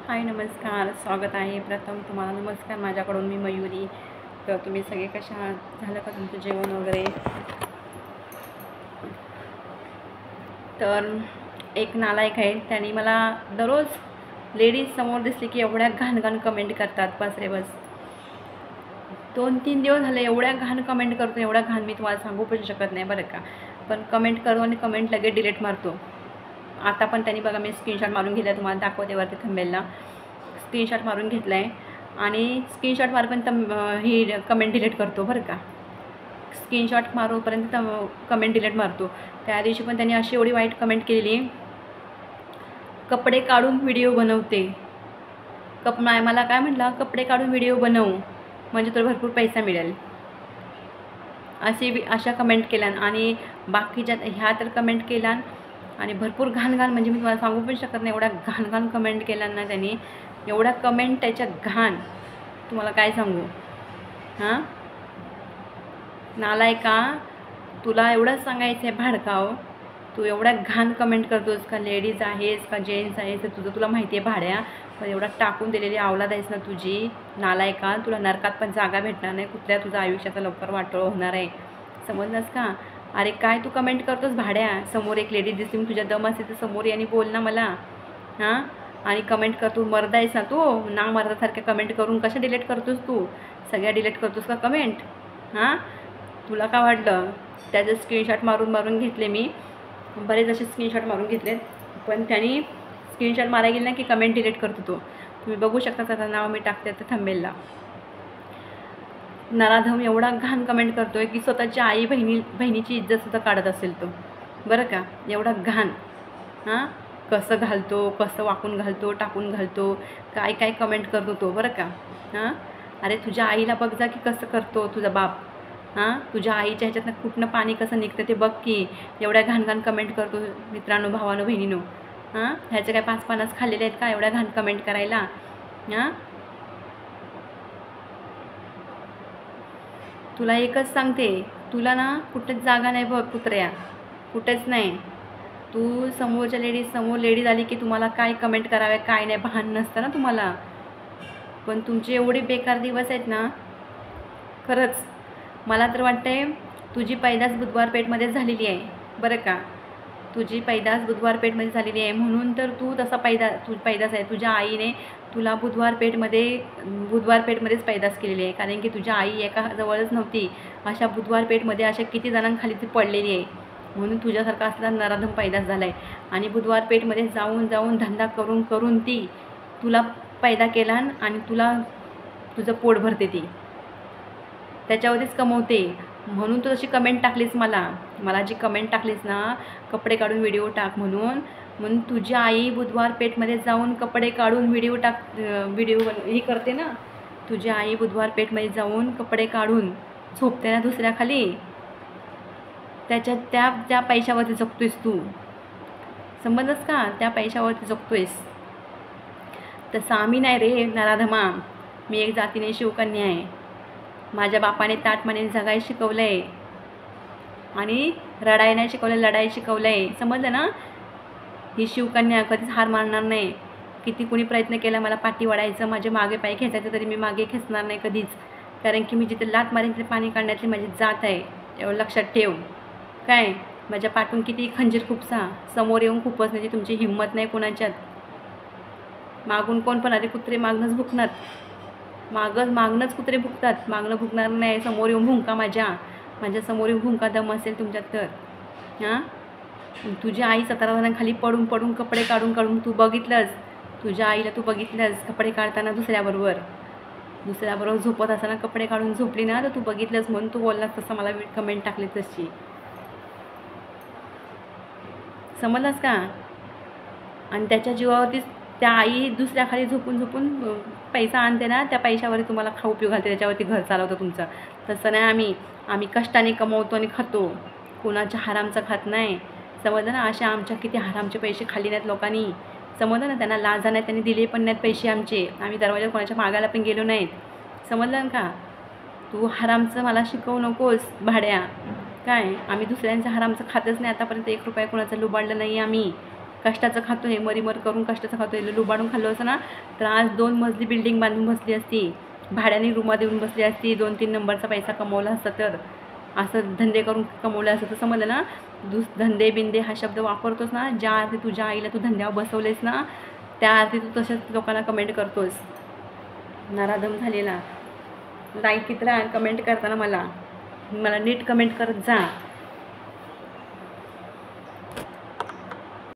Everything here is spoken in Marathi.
हाय नमस्कार, स्वागत आहे. प्रथम तुम्हाला नमस्कार माझ्याकडून. मी मयुरी. तर तुम्ही सगळे कशा आहात? झालं का तुमचं जेवण वगैरे? तर एक नालायक आहे, त्याने मला दररोज लेडीज समोर दिसली की एवढ्या घाण कमेंट करतात. बस रे बस. 2-3 दिवस झाले एवढ्या घाण कमेंट करतो, एवढ्या घाण मी तुम्हाला सांगू पण शकत नाही बरं का. पण कमेंट करू आणि कमेंट लगेच डिलीट मारतो. आता पण त्यांनी बघा, मी स्क्रीनशॉट मारून घेतला, तुम्हाला दाखवते वरती थंबनेलला. स्क्रीनशॉट मारून घेतला आहे आणि स्क्रीनशॉट मारपर्यंत ही कमेंट डिलीट करतो बरं का. स्क्रीनशॉट मारूपर्यंत कमेंट डिलीट मारतो. त्या दिवशी पण त्यांनी अशी एवढी वाईट कमेंट केलेली, कपडे काढून व्हिडिओ बनवते. मला काय म्हटलं, कपडे काढून व्हिडिओ बनव म्हणजे तुला भरपूर पैसा मिळेल, अशा कमेंट केल्या. आणि बाकीच्या ह्या तर कमेंट केल्या आणि भरपूर घाण म्हणजे मी तुम्हाला सांगू पण शकत नाही, एवढ्या घाण कमेंट केल्या ना त्यांनी. एवढ्या कमेंट त्याच्या घाण, तुम्हाला काय सांगू. हां नालायका, तुला एवढंच सांगायचं आहे भाडकाव, तू एवढ्या घाण कमेंट करतोस का? लेडीज आहेस का जेंट्स आहेस तर तुला माहिती आहे भाड्या. पण एवढा टाकून दिलेली अवलाद आहेस ना तुझी नालायका. तुला नरकात पण जागा भेटणार नाही. कुठल्या तुझ्या आयुष्याचा लवकर वाटोळं होणार आहे, समजलंस का? अरे काय तू कमेंट करतोस भाड्या? समोर एक लेडीज दिसली, मी तुझ्या दम असेल तर समोर याने बोल ना मला. हां आणि कमेंट करतो, मर्द आहेस ना तू? ना मर्दासारख्या कमेंट करून कशा डिलीट करतोस तू? सगळ्या डिलीट करतोस का कमेंट? हां तुला काय वाटलं? त्याचे स्क्रीनशॉट मारून घेतले मी, बरेच असे स्क्रीनशॉट मारून घेतलेत. पण त्यांनी स्क्रीनशॉट मारायला गेले ना की कमेंट डिलीट करतो तो. तुम्ही बघू शकता, त्याचं नाव मी टाकते आता थंबनेलला. नराधम एवढा घाण कमेंट करतो आहे की स्वतःच्या बहिणीची इज्जतसुद्धा काढत असेल तो, बरं का. एवढा घाण. हां कसं घालतो, कसं वाकून घालतो, टाकून घालतो, काय काय कमेंट करतो तो, बरं का. हां अरे तुझ्या आईला बघ जा की कसं करतो तुझा बाप. हां तुझ्या आईच्या ह्याच्यातनं कुठनं पाणी कसं निघतं ते बघ की. एवढ्या घाण कमेंट करतो मित्रांनो, भावानो, बहिणीनो. हां ह्याचे काय 5-50 खाल्लेले आहेत का एवढ्या घाण कमेंट करायला? हां तुला एकच सांगते, तुला ना कुठेच जागा नाही बघ कुत्र्या, कुठेच नाही. तू समोर लेडीज आली की तुम्हाला काय कमेंट कराव्या काय नाही भान नसतं ना तुम्हाला. पण तुमचे एवढे बेकार दिवस आहेत ना, खरंच. मला तर वाटतंय तुझी पैदास बुधवार पेठमध्येच झालेली आहे, बरं का. तुझी पैदास बुधवार पेठमध्ये झालेली आहे म्हणून तर तू तसा पैदास आहे. तुझ्या आईने तुला बुधवार पेठमध्येच पैदास केलेली आहे. कारण की तुझ्या आई एका जवळच नव्हती, अशा बुधवार पेठमध्ये अशा किती जणांखाली ती पडलेली आहे. म्हणून तुझ्यासारखा असला नराधम पैदास झाला आहे. आणि बुधवार पेठमध्ये जाऊन धंदा करून ती तुला पैदा केला आणि तुझं पोट भरते ती, त्याच्यावरतीच कमवते. म्हणून तू तशी कमेंट टाकलीस मला जी कमेंट टाकलीस ना, कपडे काढून व्हिडिओ टाक म्हणून तुझी आई बुधवार पेठमध्ये जाऊन कपडे काढून व्हिडिओ ही करते ना. तुझी आई बुधवार पेठमध्ये जाऊन कपडे काढून झोपते ना दुसऱ्याखाली, त्या पैशावरती जगतोयस तू, समजलंस का? त्या पैशावरती जगतोयस. तसं आम्ही नाही रे नराधमा. मी एक जातीने शिवकन्या आहे. माझ्या बापाने ताटमाने जगायला शिकवलं आहे आणि रडाई नाही शिकवलं, लढाई शिकवलं आहे, समजलं ना. ही शिवकन्या कधीच हार मानणार नाही. किती कुणी प्रयत्न केला मला पाठी वाढायचं, माझे मागे पाय खेचायचं, तरी मी मागे खेचणार नाही कधीच. कारण की मी जिथे लात मारेन तिथे पाणी काढण्यातली माझी जात आहे, एवढं लक्षात ठेव. काय माझ्या पाठून किती खंजीर खुपसा, समोर येऊन खुपसण्याची तुमची हिंमत नाही कोणाच्यात. मागून कोण पण आले कुत्रे मागणंच भुकणार, मागणंच कुत्रे भुकतात, मागणं भुकणार नाही. समोर येऊन भुंका, माझ्या समोर येऊन भुंका दम असेल तुमच्यात तर. हां तुझी आई 17 जणांखाली पडून कपडे काढून तू बघितलंस. तुझ्या आईला तू बघितलंस कपडे काढताना दुसऱ्याबरोबर झोपत असताना कपडे काढून झोपली ना, तर तू बघितलंस म्हणून तू बोललास तसं, मला कमेंट टाकली तशी, समजलास का. आणि त्याच्या जीवावरतीच त्या आई दुसऱ्या खाली झोपून पैसा आणते ना, त्या पैशावरती तुम्हाला खाऊ पिऊ घालते, त्याच्यावरती घर चालवतं तुमचं. तसं नाही. आम्ही कष्टाने कमवतो आणि खातो, कोणाच्या हरामचं खात नाही, समजलं ना. अशा आमच्या किती हरामचे पैसे खाल्ले नाहीत लोकांनी, समजलं ना. त्यांना लाजा नाही, त्यांनी दिले पण नाहीत पैसे आमचे. आम्ही दरवाजात कोणाच्या मागायला पण गेलो नाहीत, समजलं का. तू हरामचं मला शिकवू नकोस भाड्या. काय आम्ही दुसऱ्यांचं हरामचं खातच नाही आतापर्यंत. 1 रुपया कोणाचं लुबाडलं नाही आम्ही, कष्टाचं खातो आहे, मरीमर करून कष्टाचं खातो आहे. लुबाडून खाल्लं असं ना तर आज 2 मजली बिल्डिंग बांधून बसली असती, भाड्याने रूमा देऊन बसली असती, 2-3 नंबरचा पैसा कमवला असता. तर असं धंदे करून कमवलं असतं तर समजलं ना. धंदे बिंदे हा शब्द वापरतोस ना, ज्या अर्थी तुझ्या आईला तू धंद्यावर बसवलेस ना त्या अर्थी तू तशाच लोकांना कमेंट करतोस. नराधम झालेला. लाईक किती कमेंट करताना मला नीट कमेंट करत जा.